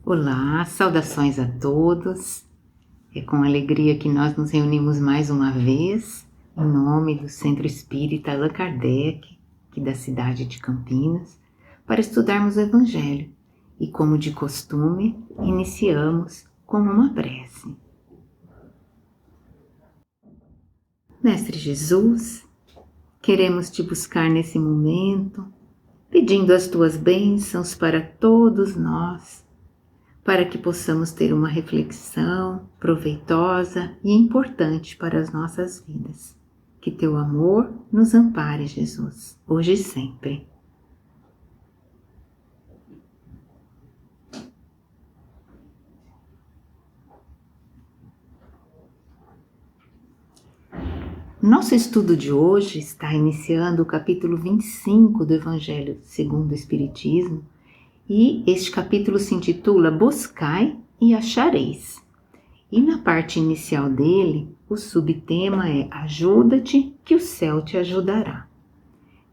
Olá, saudações a todos. É com alegria que nós nos reunimos mais uma vez, em nome do Centro Espírita Allan Kardec, aqui da cidade de Campinas, para estudarmos o Evangelho. E como de costume, iniciamos com uma prece. Mestre Jesus, queremos te buscar nesse momento, pedindo as tuas bênçãos para todos nós, para que possamos ter uma reflexão proveitosa e importante para as nossas vidas. Que teu amor nos ampare, Jesus, hoje e sempre. Nosso estudo de hoje está iniciando o capítulo 25 do Evangelho segundo o Espiritismo, e este capítulo se intitula Buscai e Achareis. E na parte inicial dele, o subtema é Ajuda-te que o céu te ajudará.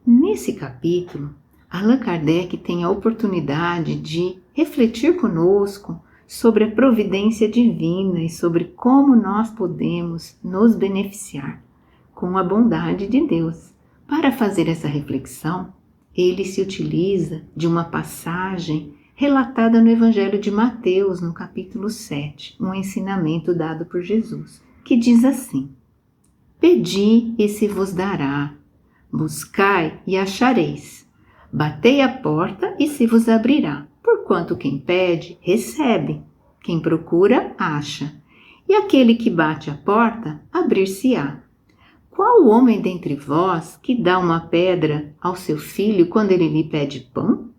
Nesse capítulo, Allan Kardec tem a oportunidade de refletir conosco sobre a providência divina e sobre como nós podemos nos beneficiar com a bondade de Deus. Para fazer essa reflexão, ele se utiliza de uma passagem relatada no Evangelho de Mateus, no capítulo 7, um ensinamento dado por Jesus, que diz assim: Pedi e se vos dará, buscai e achareis, batei a porta e se vos abrirá, porquanto quem pede, recebe, quem procura, acha, e aquele que bate a porta, abrir-se-á. Qual homem dentre vós que dá uma pedra ao seu filho quando ele lhe pede pão?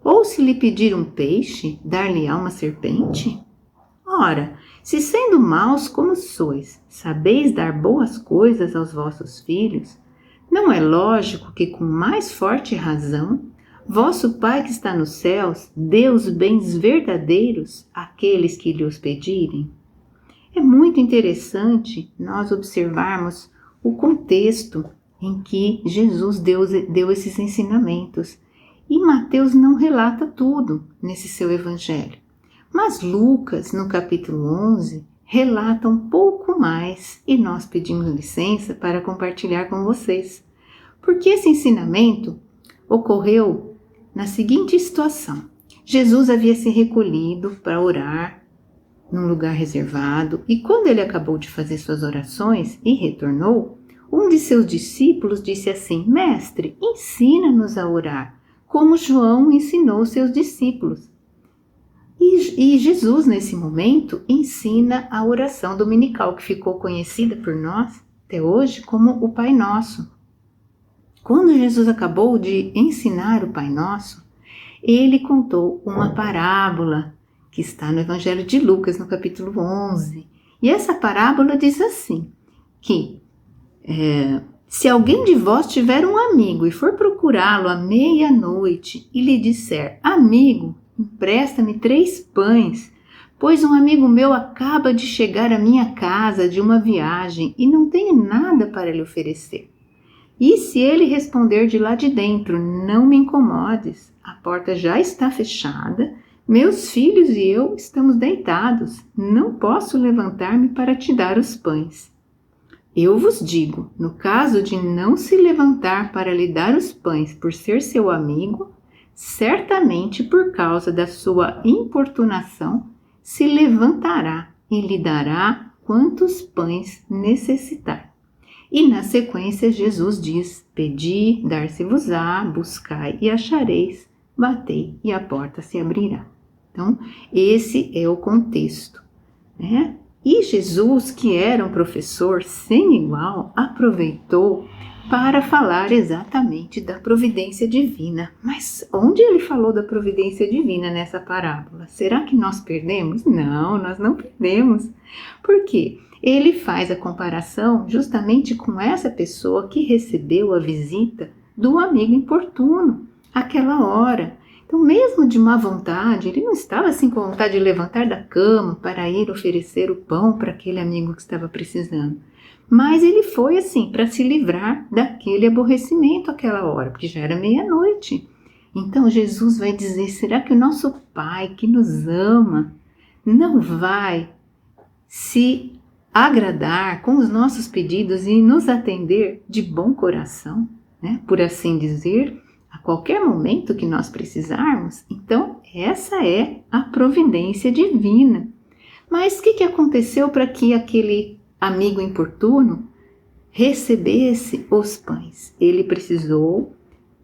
Ou se lhe pedir um peixe, dar-lhe-á uma serpente? Ora, se sendo maus como sois, sabeis dar boas coisas aos vossos filhos, não é lógico que com mais forte razão, vosso Pai que está nos céus dê os bens verdadeiros àqueles que lhe os pedirem? É muito interessante nós observarmos o contexto em que Jesus deu esses ensinamentos. E Mateus não relata tudo nesse seu evangelho. Mas Lucas, no capítulo 11, relata um pouco mais e nós pedimos licença para compartilhar com vocês. Porque esse ensinamento ocorreu na seguinte situação. Jesus havia se recolhido para orar num lugar reservado, e quando ele acabou de fazer suas orações e retornou, um de seus discípulos disse assim: Mestre, ensina-nos a orar, como João ensinou seus discípulos. E Jesus, nesse momento, ensina a oração dominical, que ficou conhecida por nós até hoje como o Pai Nosso. Quando Jesus acabou de ensinar o Pai Nosso, ele contou uma parábola que está no Evangelho de Lucas, no capítulo 11. E essa parábola diz assim, que se alguém de vós tiver um amigo e for procurá-lo à meia-noite e lhe disser: Amigo, empresta-me 3 pães, pois um amigo meu acaba de chegar à minha casa de uma viagem e não tenho nada para lhe oferecer. E se ele responder de lá de dentro: Não me incomodes, a porta já está fechada, meus filhos e eu estamos deitados, não posso levantar-me para te dar os pães. Eu vos digo, no caso de não se levantar para lhe dar os pães por ser seu amigo, certamente por causa da sua importunação, se levantará e lhe dará quantos pães necessitar. E na sequência Jesus diz: Pedi, dar-se-vos-á, buscai e achareis, batei e a porta se abrirá. Então, esse é o contexto, né? E Jesus, que era um professor sem igual, aproveitou para falar exatamente da providência divina. Mas onde ele falou da providência divina nessa parábola? Será que nós perdemos? Não, nós não perdemos. Por quê? Ele faz a comparação justamente com essa pessoa que recebeu a visita do amigo importuno, àquela hora. Então, mesmo de má vontade, ele não estava assim com vontade de levantar da cama para ir oferecer o pão para aquele amigo que estava precisando. Mas ele foi assim, para se livrar daquele aborrecimento àquela hora, porque já era meia-noite. Então Jesus vai dizer, será que o nosso Pai que nos ama não vai se agradar com os nossos pedidos e nos atender de bom coração, né? Por assim dizer, a qualquer momento que nós precisarmos? Então, essa é a providência divina. Mas o que aconteceu para que aquele amigo importuno recebesse os pães? Ele precisou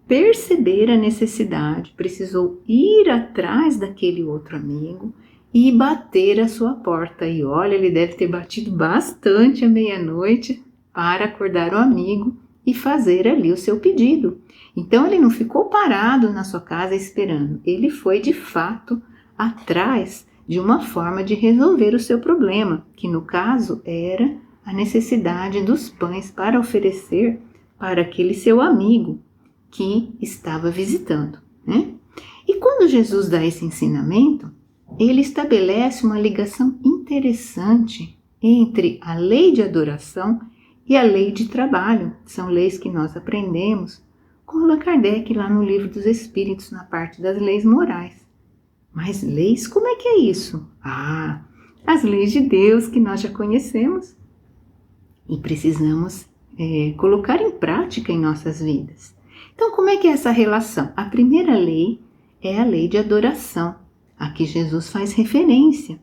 perceber a necessidade, precisou ir atrás daquele outro amigo e bater a sua porta. E olha, ele deve ter batido bastante à meia-noite para acordar o amigo e fazer ali o seu pedido. Então ele não ficou parado na sua casa esperando, ele foi de fato atrás de uma forma de resolver o seu problema, que no caso era a necessidade dos pães para oferecer para aquele seu amigo que estava visitando, né? E quando Jesus dá esse ensinamento, ele estabelece uma ligação interessante entre a lei de adoração e a lei de trabalho. São leis que nós aprendemos com Allan Kardec lá no Livro dos Espíritos, na parte das leis morais. Mas leis, como é que é isso? As leis de Deus que nós já conhecemos e precisamos colocar em prática em nossas vidas. Então, como é que é essa relação? A primeira lei é a lei de adoração, a que Jesus faz referência.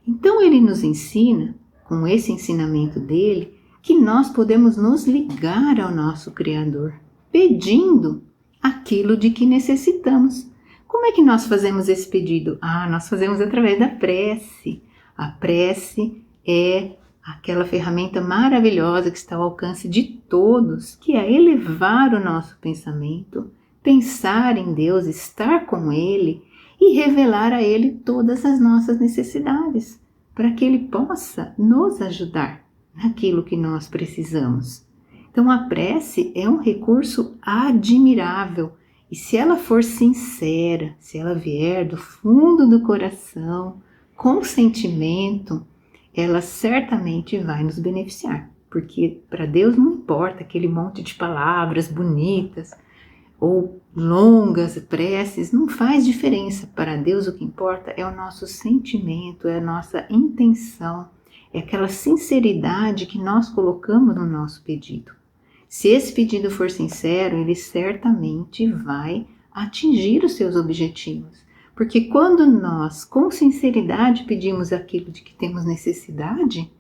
Então, ele nos ensina, com esse ensinamento dele, que nós podemos nos ligar ao nosso Criador, pedindo aquilo de que necessitamos. Como é que nós fazemos esse pedido? Nós fazemos através da prece. A prece é aquela ferramenta maravilhosa que está ao alcance de todos, que é elevar o nosso pensamento, pensar em Deus, estar com Ele e revelar a Ele todas as nossas necessidades, para que Ele possa nos ajudar naquilo que nós precisamos. Então a prece é um recurso admirável e se ela for sincera, se ela vier do fundo do coração, com sentimento, ela certamente vai nos beneficiar, porque para Deus não importa aquele monte de palavras bonitas ou longas preces, não faz diferença. Para Deus o que importa é o nosso sentimento, é a nossa intenção, é aquela sinceridade que nós colocamos no nosso pedido. Se esse pedido for sincero, ele certamente vai atingir os seus objetivos. Porque quando nós, com sinceridade, pedimos aquilo de que temos necessidade,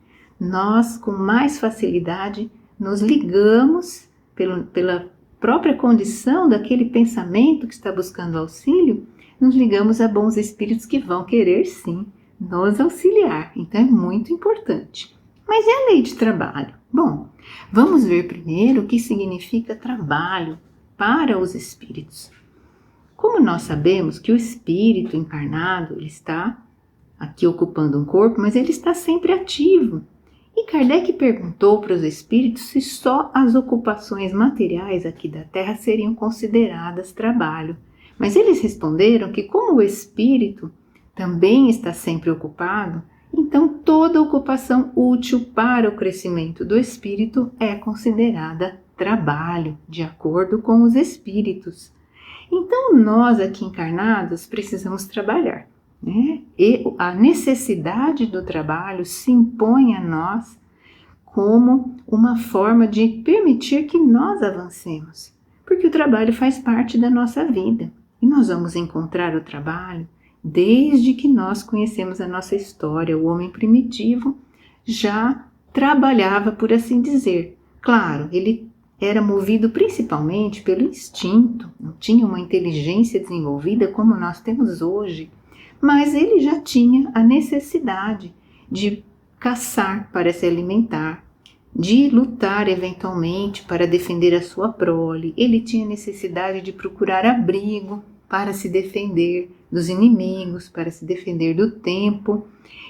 nós, com mais facilidade, nos ligamos pela própria condição daquele pensamento que está buscando auxílio, nos ligamos a bons espíritos que vão querer, sim, nos auxiliar. Então, é muito importante. Mas e a lei de trabalho? Bom, vamos ver primeiro o que significa trabalho para os espíritos. Como nós sabemos que o espírito encarnado, ele está aqui ocupando um corpo, mas ele está sempre ativo. E Kardec perguntou para os espíritos se só as ocupações materiais aqui da Terra seriam consideradas trabalho. Mas eles responderam que como o espírito também está sempre ocupado, então toda ocupação útil para o crescimento do espírito é considerada trabalho, de acordo com os espíritos. Então, nós aqui encarnados precisamos trabalhar, né? E a necessidade do trabalho se impõe a nós como uma forma de permitir que nós avancemos, porque o trabalho faz parte da nossa vida e nós vamos encontrar o trabalho desde que nós conhecemos a nossa história. O homem primitivo já trabalhava, por assim dizer. Claro, ele era movido principalmente pelo instinto, não tinha uma inteligência desenvolvida como nós temos hoje, mas ele já tinha a necessidade de caçar para se alimentar, de lutar eventualmente para defender a sua prole. Ele tinha necessidade de procurar abrigo para se defender dos inimigos, para se defender do tempo.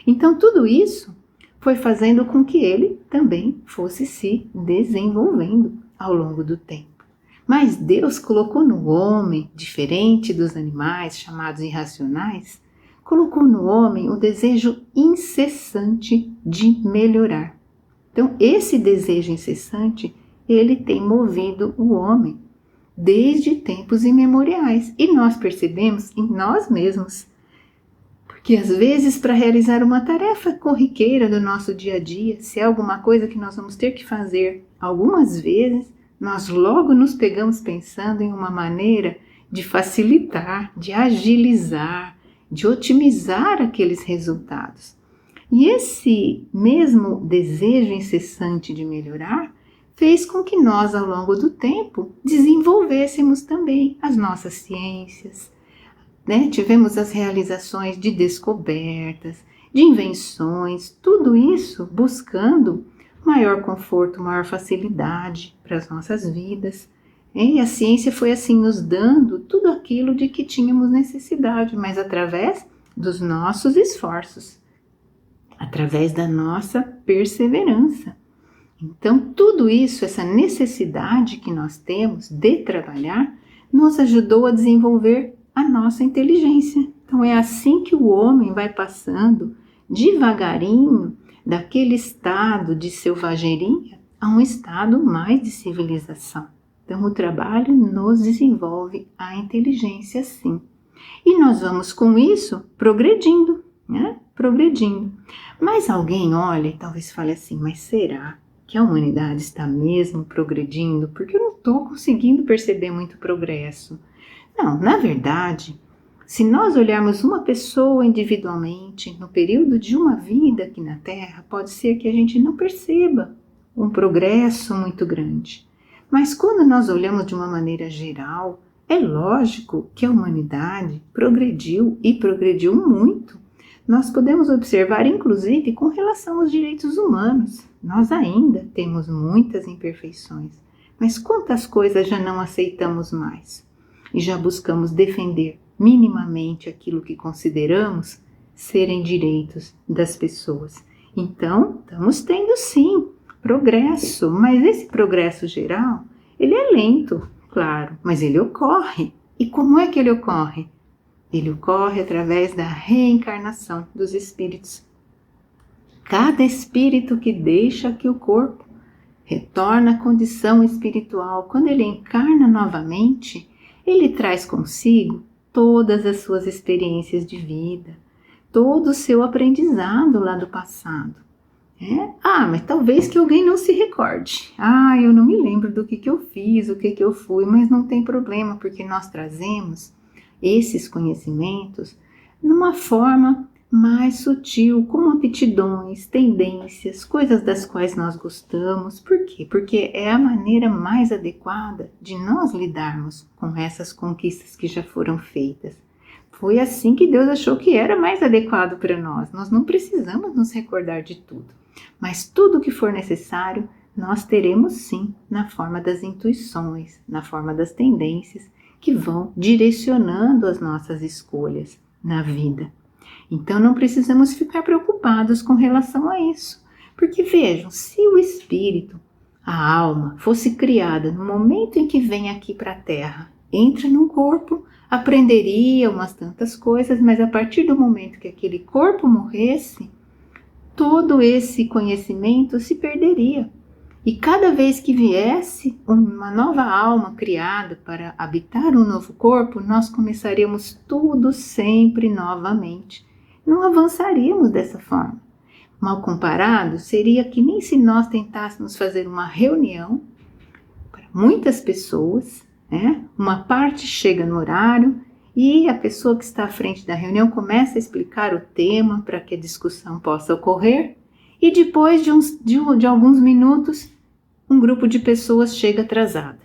Então tudo isso foi fazendo com que ele também fosse se desenvolvendo ao longo do tempo. Mas Deus colocou no homem, diferente dos animais chamados irracionais, colocou no homem o desejo incessante de melhorar. Então, esse desejo incessante, ele tem movido o homem desde tempos imemoriais, e nós percebemos em nós mesmos. Porque às vezes, para realizar uma tarefa corriqueira do nosso dia a dia, se é alguma coisa que nós vamos ter que fazer algumas vezes, nós logo nos pegamos pensando em uma maneira de facilitar, de agilizar, de otimizar aqueles resultados. E esse mesmo desejo incessante de melhorar fez com que nós, ao longo do tempo, desenvolvêssemos também as nossas ciências, né? Tivemos as realizações de descobertas, de invenções, tudo isso buscando maior conforto, maior facilidade para as nossas vidas. E a ciência foi assim nos dando tudo aquilo de que tínhamos necessidade, mas através dos nossos esforços, através da nossa perseverança. Então, tudo isso, essa necessidade que nós temos de trabalhar, nos ajudou a desenvolver a nossa inteligência. Então, é assim que o homem vai passando devagarinho daquele estado de selvageria a um estado mais de civilização. Então, o trabalho nos desenvolve a inteligência, sim. E nós vamos com isso progredindo, né? Progredindo. Mas alguém olha e talvez fale assim, mas será que a humanidade está mesmo progredindo? Porque eu não estou conseguindo perceber muito progresso. Não, na verdade, se nós olharmos uma pessoa individualmente, no período de uma vida aqui na Terra, pode ser que a gente não perceba um progresso muito grande. Mas quando nós olhamos de uma maneira geral, é lógico que a humanidade progrediu e progrediu muito. Nós podemos observar, inclusive, com relação aos direitos humanos. Nós ainda temos muitas imperfeições, mas quantas coisas já não aceitamos mais? E já buscamos defender minimamente aquilo que consideramos serem direitos das pessoas. Então, estamos tendo sim progresso, mas esse progresso geral, ele é lento, claro, mas ele ocorre. E como é que ele ocorre? Ele ocorre através da reencarnação dos espíritos. Cada espírito que deixa aqui o corpo retorna à condição espiritual. Quando ele encarna novamente, ele traz consigo todas as suas experiências de vida, todo o seu aprendizado lá do passado. Mas talvez que alguém não se recorde. Eu não me lembro do que eu fiz, o que eu fui, mas não tem problema, porque nós trazemos esses conhecimentos numa forma mais sutil, com aptidões, tendências, coisas das quais nós gostamos. Por quê? Porque é a maneira mais adequada de nós lidarmos com essas conquistas que já foram feitas. Foi assim que Deus achou que era mais adequado para nós. Nós não precisamos nos recordar de tudo, mas tudo que for necessário, nós teremos sim na forma das intuições, na forma das tendências, que vão direcionando as nossas escolhas na vida. Então não precisamos ficar preocupados com relação a isso, porque vejam, se o espírito, a alma, fosse criada no momento em que vem aqui para a Terra, entra num corpo, aprenderia umas tantas coisas, mas a partir do momento que aquele corpo morresse, todo esse conhecimento se perderia. E cada vez que viesse uma nova alma criada para habitar um novo corpo, nós começaríamos tudo sempre novamente. Não avançaríamos dessa forma. Mal comparado, seria que nem se nós tentássemos fazer uma reunião para muitas pessoas, né? Uma parte chega no horário e a pessoa que está à frente da reunião começa a explicar o tema para que a discussão possa ocorrer, e depois de alguns minutos, um grupo de pessoas chega atrasada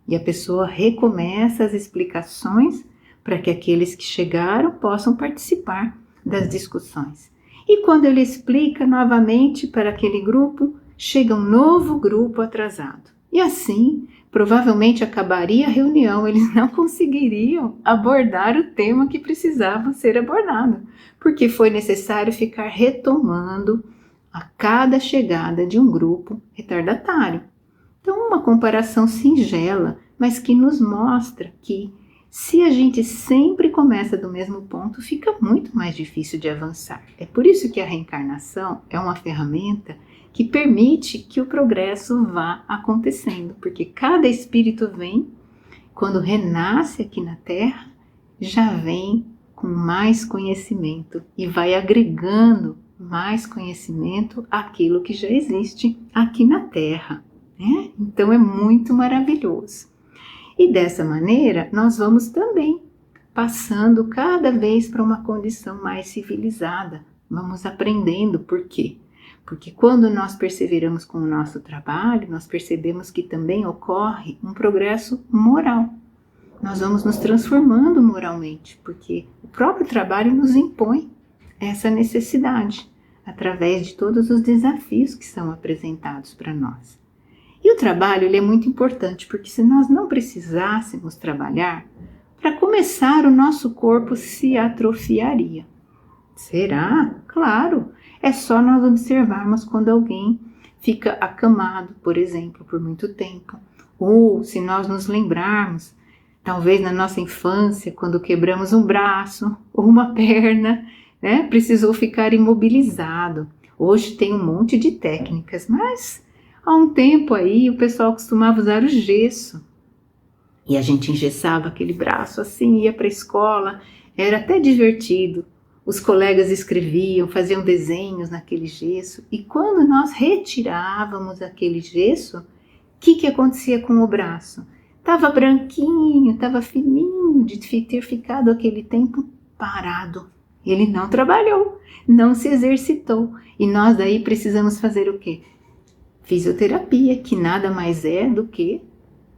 e a pessoa recomeça as explicações para que aqueles que chegaram possam participar das discussões. E quando ele explica novamente para aquele grupo, chega um novo grupo atrasado. E assim, provavelmente acabaria a reunião, eles não conseguiriam abordar o tema que precisava ser abordado, porque foi necessário ficar retomando a cada chegada de um grupo retardatário. Então, uma comparação singela, mas que nos mostra que se a gente sempre começa do mesmo ponto, fica muito mais difícil de avançar. É por isso que a reencarnação é uma ferramenta que permite que o progresso vá acontecendo, porque cada espírito vem quando renasce aqui na Terra, já vem com mais conhecimento e vai agregando mais conhecimento àquilo que já existe aqui na Terra, né? Então é muito maravilhoso. E dessa maneira, nós vamos também passando cada vez para uma condição mais civilizada. Vamos aprendendo. Por quê? Porque quando nós perseveramos com o nosso trabalho, nós percebemos que também ocorre um progresso moral. Nós vamos nos transformando moralmente, porque o próprio trabalho nos impõe essa necessidade, através de todos os desafios que são apresentados para nós. E o trabalho ele é muito importante, porque se nós não precisássemos trabalhar, para começar o nosso corpo se atrofiaria. Será? Claro! É só nós observarmos quando alguém fica acamado, por exemplo, por muito tempo. Ou se nós nos lembrarmos, talvez na nossa infância, quando quebramos um braço ou uma perna, né, precisou ficar imobilizado. Hoje tem um monte de técnicas, mas há um tempo aí o pessoal costumava usar o gesso. E a gente engessava aquele braço assim, ia para a escola, era até divertido. Os colegas escreviam, faziam desenhos naquele gesso. E quando nós retirávamos aquele gesso, o que acontecia com o braço? Estava branquinho, estava fininho de ter ficado aquele tempo parado. Ele não trabalhou, não se exercitou. E nós daí precisamos fazer o quê? Fisioterapia, que nada mais é do que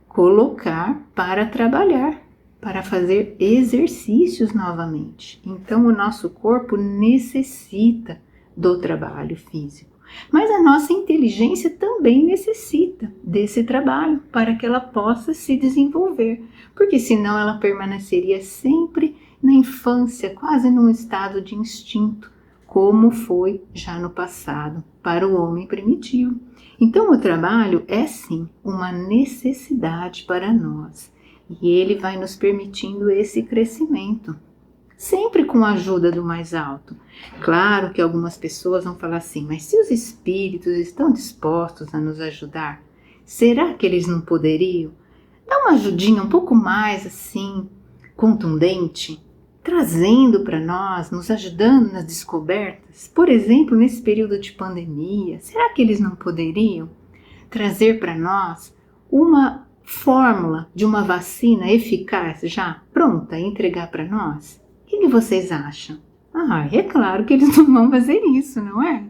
colocar para trabalhar, para fazer exercícios novamente. Então o nosso corpo necessita do trabalho físico. Mas a nossa inteligência também necessita desse trabalho para que ela possa se desenvolver, porque senão ela permaneceria sempre na infância, quase num estado de instinto, como foi já no passado para o homem primitivo. Então o trabalho é sim uma necessidade para nós e ele vai nos permitindo esse crescimento. Sempre com a ajuda do mais alto. Claro que algumas pessoas vão falar assim, mas se os espíritos estão dispostos a nos ajudar, será que eles não poderiam dar uma ajudinha um pouco mais assim, contundente, trazendo para nós, nos ajudando nas descobertas? Por exemplo, nesse período de pandemia, será que eles não poderiam trazer para nós uma fórmula de uma vacina eficaz já pronta e entregar para nós? O que vocês acham? É claro que eles não vão fazer isso, não é?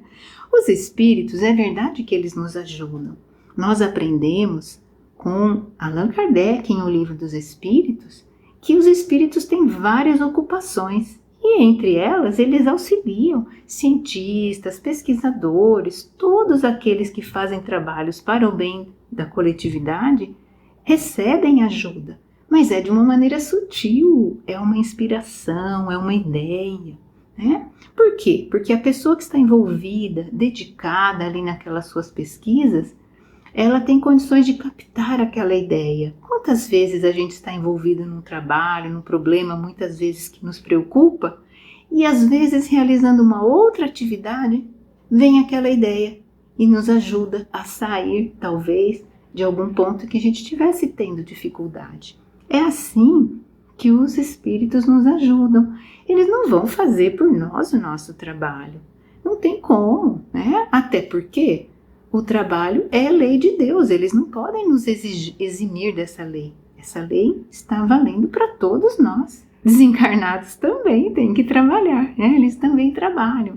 Os espíritos, é verdade que eles nos ajudam. Nós aprendemos com Allan Kardec, em O Livro dos Espíritos, que os espíritos têm várias ocupações e entre elas eles auxiliam cientistas, pesquisadores, todos aqueles que fazem trabalhos para o bem da coletividade recebem ajuda. Mas é de uma maneira sutil, é uma inspiração, é uma ideia, né? Por quê? Porque a pessoa que está envolvida, dedicada ali naquelas suas pesquisas, ela tem condições de captar aquela ideia. Quantas vezes a gente está envolvido num trabalho, num problema, muitas vezes que nos preocupa, e às vezes realizando uma outra atividade, vem aquela ideia e nos ajuda a sair, talvez, de algum ponto que a gente estivesse tendo dificuldade. É assim que os espíritos nos ajudam. Eles não vão fazer por nós o nosso trabalho. Não tem como, né? Até porque o trabalho é lei de Deus. Eles não podem nos eximir dessa lei. Essa lei está valendo para todos nós. Desencarnados também têm que trabalhar, né? Eles também trabalham.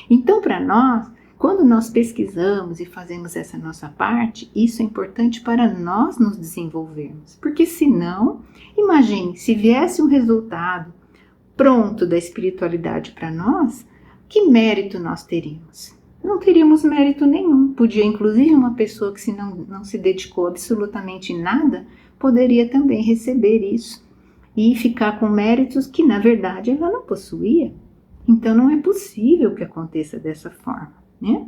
Então, para nós, quando nós pesquisamos e fazemos essa nossa parte, isso é importante para nós nos desenvolvermos. Porque senão, imagine, se viesse um resultado pronto da espiritualidade para nós, que mérito nós teríamos? Não teríamos mérito nenhum. Podia, inclusive, uma pessoa que não se dedicou absolutamente nada, poderia também receber isso e ficar com méritos que, na verdade, ela não possuía. Então, não é possível que aconteça dessa forma, né?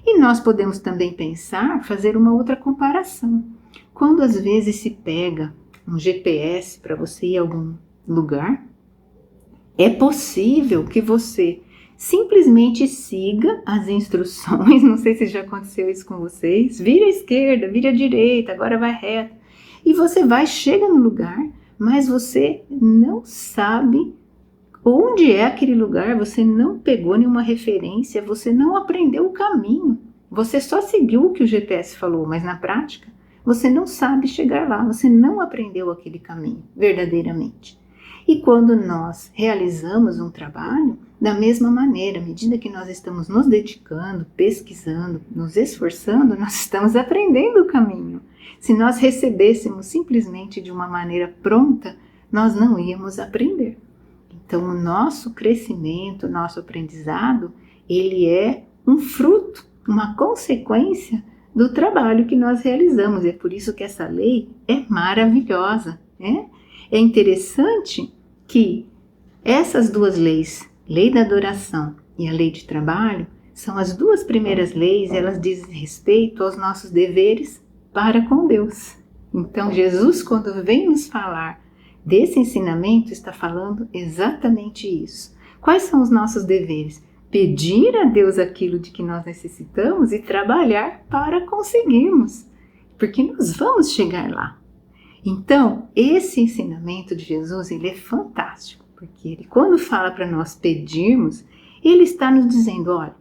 E nós podemos também pensar, fazer uma outra comparação. Quando às vezes se pega um GPS para você ir a algum lugar, é possível que você simplesmente siga as instruções, não sei se já aconteceu isso com vocês, vira à esquerda, vira à direita, agora vai reto. E você chega no lugar, mas você não sabe onde é aquele lugar, você não pegou nenhuma referência, você não aprendeu o caminho. Você só seguiu o que o GPS falou, mas na prática você não sabe chegar lá, você não aprendeu aquele caminho verdadeiramente. E quando nós realizamos um trabalho, da mesma maneira, à medida que nós estamos nos dedicando, pesquisando, nos esforçando, nós estamos aprendendo o caminho. Se nós recebêssemos simplesmente de uma maneira pronta, nós não íamos aprender. Então, o nosso crescimento, o nosso aprendizado, ele é um fruto, uma consequência do trabalho que nós realizamos. E é por isso que essa lei é maravilhosa, né? É interessante que essas duas leis, lei da adoração e a lei de trabalho, são as duas primeiras leis, elas dizem respeito aos nossos deveres para com Deus. Então, Jesus, quando vem nos falar desse ensinamento, está falando exatamente isso. Quais são os nossos deveres? Pedir a Deus aquilo de que nós necessitamos e trabalhar para conseguirmos, porque nós vamos chegar lá. Então, esse ensinamento de Jesus, ele é fantástico, porque ele, quando fala para nós pedirmos, ele está nos dizendo, olha,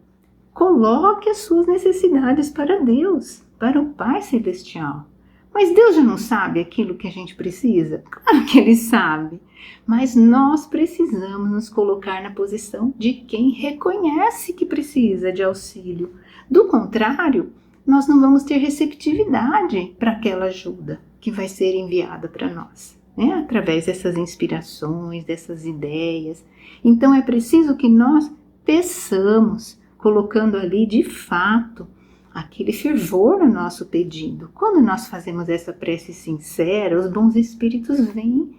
coloque as suas necessidades para Deus, para o Pai Celestial. Mas Deus já não sabe aquilo que a gente precisa? Claro que Ele sabe, mas nós precisamos nos colocar na posição de quem reconhece que precisa de auxílio. Do contrário, nós não vamos ter receptividade para aquela ajuda que vai ser enviada para nós, né? Através dessas inspirações, dessas ideias. Então é preciso que nós peçamos, colocando ali de fato aquele fervor no nosso pedido. Quando nós fazemos essa prece sincera, os bons espíritos vêm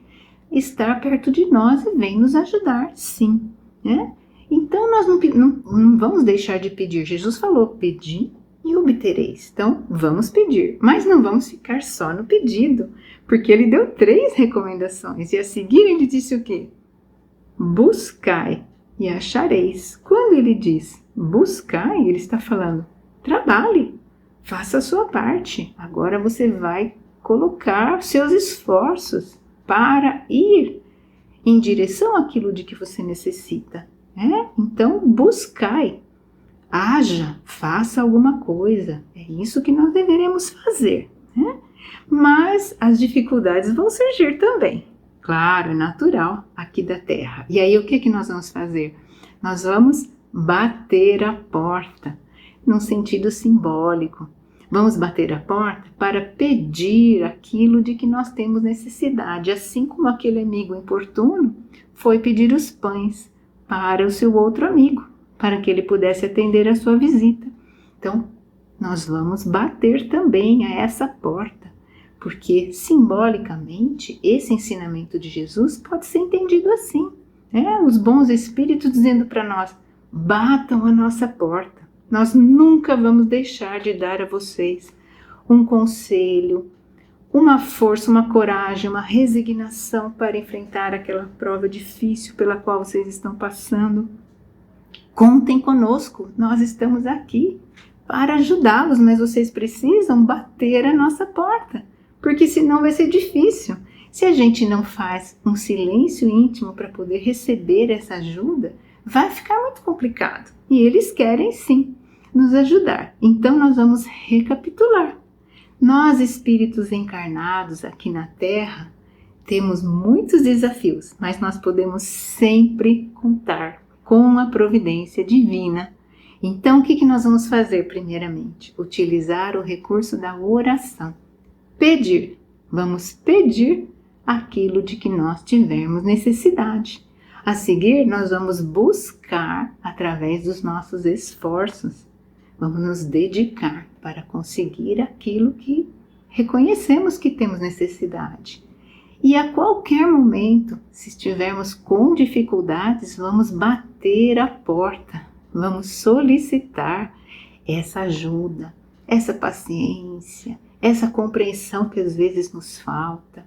estar perto de nós e vêm nos ajudar, sim, né? Então nós não vamos deixar de pedir. Jesus falou, pedi e obtereis. Então vamos pedir, mas não vamos ficar só no pedido, porque ele deu 3 recomendações e a seguir ele disse o quê? Buscai e achareis. Quando ele diz buscai, ele está falando, trabalhe, faça a sua parte. Agora você vai colocar seus esforços para ir em direção àquilo de que você necessita, né? Então buscai, haja, faça alguma coisa. É isso que nós deveremos fazer, né? Mas as dificuldades vão surgir também. Claro, é natural aqui da Terra. E aí o que nós vamos fazer? Nós vamos bater a porta, num sentido simbólico. Vamos bater a porta para pedir aquilo de que nós temos necessidade, assim como aquele amigo importuno foi pedir os pães para o seu outro amigo, para que ele pudesse atender a sua visita. Então, nós vamos bater também a essa porta, porque simbolicamente esse ensinamento de Jesus pode ser entendido assim, né? Os bons espíritos dizendo para nós, batam a nossa porta. Nós nunca vamos deixar de dar a vocês um conselho, uma força, uma coragem, uma resignação para enfrentar aquela prova difícil pela qual vocês estão passando. Contem conosco, nós estamos aqui para ajudá-los, mas vocês precisam bater a nossa porta, porque senão vai ser difícil. Se a gente não faz um silêncio íntimo para poder receber essa ajuda, vai ficar muito complicado. E eles querem sim nos ajudar. Então nós vamos recapitular. Nós, espíritos encarnados aqui na Terra, temos muitos desafios, mas nós podemos sempre contar com a providência divina. Então o que nós vamos fazer primeiramente? Utilizar o recurso da oração. Pedir. Vamos pedir aquilo de que nós tivermos necessidade. A seguir, nós vamos buscar através dos nossos esforços. Vamos nos dedicar para conseguir aquilo que reconhecemos que temos necessidade. E a qualquer momento, se estivermos com dificuldades, vamos bater a porta, vamos solicitar essa ajuda, essa paciência, essa compreensão que às vezes nos falta,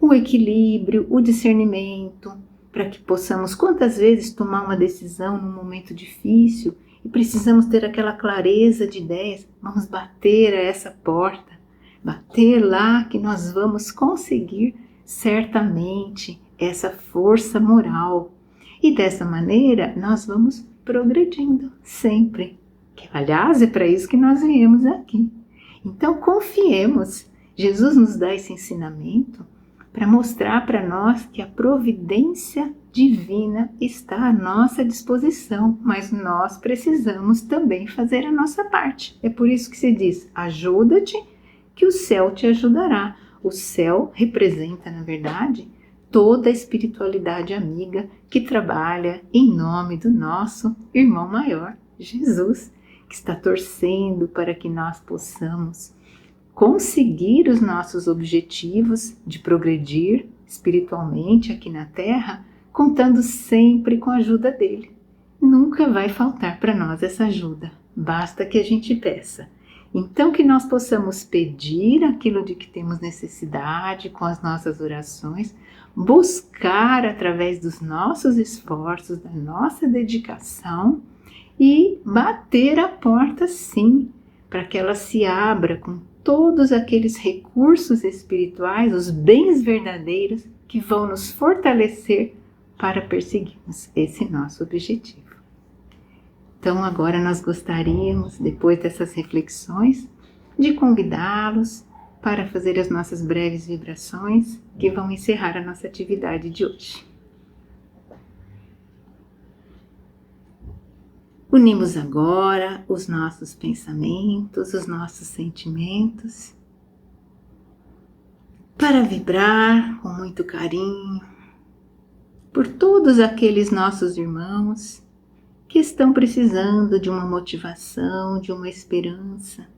o equilíbrio, o discernimento, para que possamos quantas vezes tomar uma decisão num momento difícil e precisamos ter aquela clareza de ideias, vamos bater a essa porta, bater lá que nós vamos conseguir certamente essa força moral. E dessa maneira nós vamos progredindo sempre. Que, aliás, é para isso que nós viemos aqui. Então confiemos. Jesus nos dá esse ensinamento para mostrar para nós que a providência divina está à nossa disposição, mas nós precisamos também fazer a nossa parte. É por isso que se diz: ajuda-te, que o céu te ajudará. O céu representa, na verdade, toda a espiritualidade amiga que trabalha em nome do nosso irmão maior, Jesus, que está torcendo para que nós possamos conseguir os nossos objetivos de progredir espiritualmente aqui na Terra, contando sempre com a ajuda dele. Nunca vai faltar para nós essa ajuda, basta que a gente peça. Então que nós possamos pedir aquilo de que temos necessidade com as nossas orações, buscar através dos nossos esforços, da nossa dedicação e bater a porta sim, para que ela se abra com todos aqueles recursos espirituais, os bens verdadeiros que vão nos fortalecer para perseguirmos esse nosso objetivo. Então agora nós gostaríamos, depois dessas reflexões, de convidá-los para fazer as nossas breves vibrações que vão encerrar a nossa atividade de hoje. Unimos agora os nossos pensamentos, os nossos sentimentos, para vibrar com muito carinho por todos aqueles nossos irmãos que estão precisando de uma motivação, de uma esperança,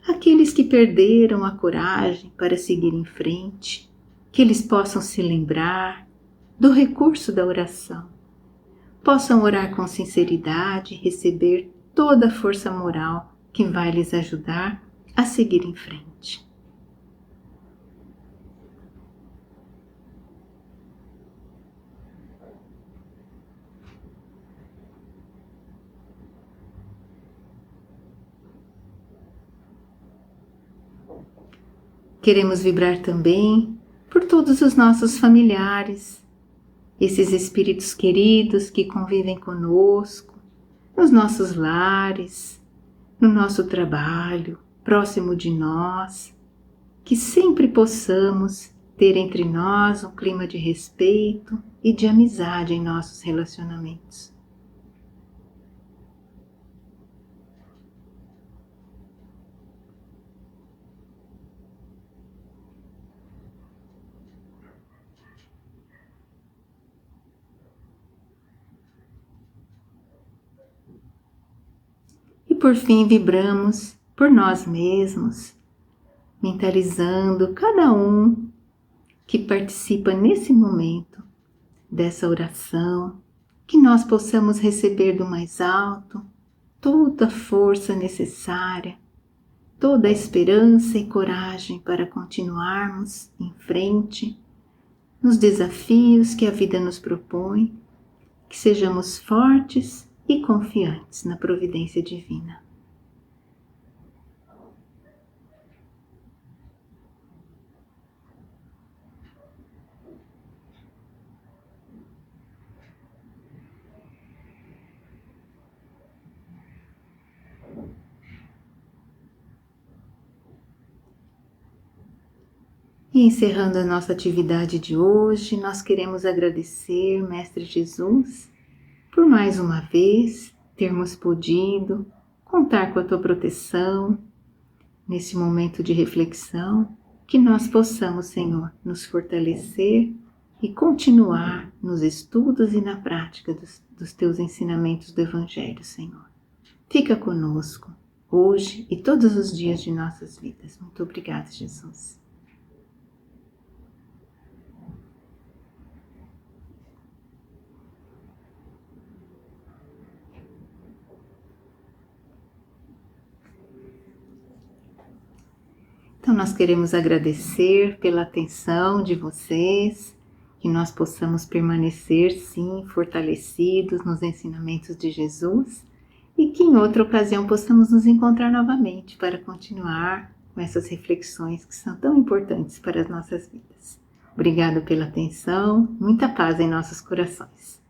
aqueles que perderam a coragem para seguir em frente, que eles possam se lembrar do recurso da oração, possam orar com sinceridade e receber toda a força moral que vai lhes ajudar a seguir em frente. Queremos vibrar também por todos os nossos familiares, esses espíritos queridos que convivem conosco, nos nossos lares, no nosso trabalho, próximo de nós, que sempre possamos ter entre nós um clima de respeito e de amizade em nossos relacionamentos. E por fim vibramos por nós mesmos, mentalizando cada um que participa nesse momento dessa oração, que nós possamos receber do mais alto toda a força necessária, toda a esperança e coragem para continuarmos em frente nos desafios que a vida nos propõe, que sejamos fortes e confiantes na providência divina. E encerrando a nossa atividade de hoje, nós queremos agradecer, Mestre Jesus, por mais uma vez termos podido contar com a Tua proteção nesse momento de reflexão, que nós possamos, Senhor, nos fortalecer e continuar nos estudos e na prática dos Teus ensinamentos do Evangelho, Senhor. Fica conosco hoje e todos os dias de nossas vidas. Muito obrigada, Jesus. Então nós queremos agradecer pela atenção de vocês, que nós possamos permanecer sim fortalecidos nos ensinamentos de Jesus e que em outra ocasião possamos nos encontrar novamente para continuar com essas reflexões que são tão importantes para as nossas vidas. Obrigado pela atenção, muita paz em nossos corações.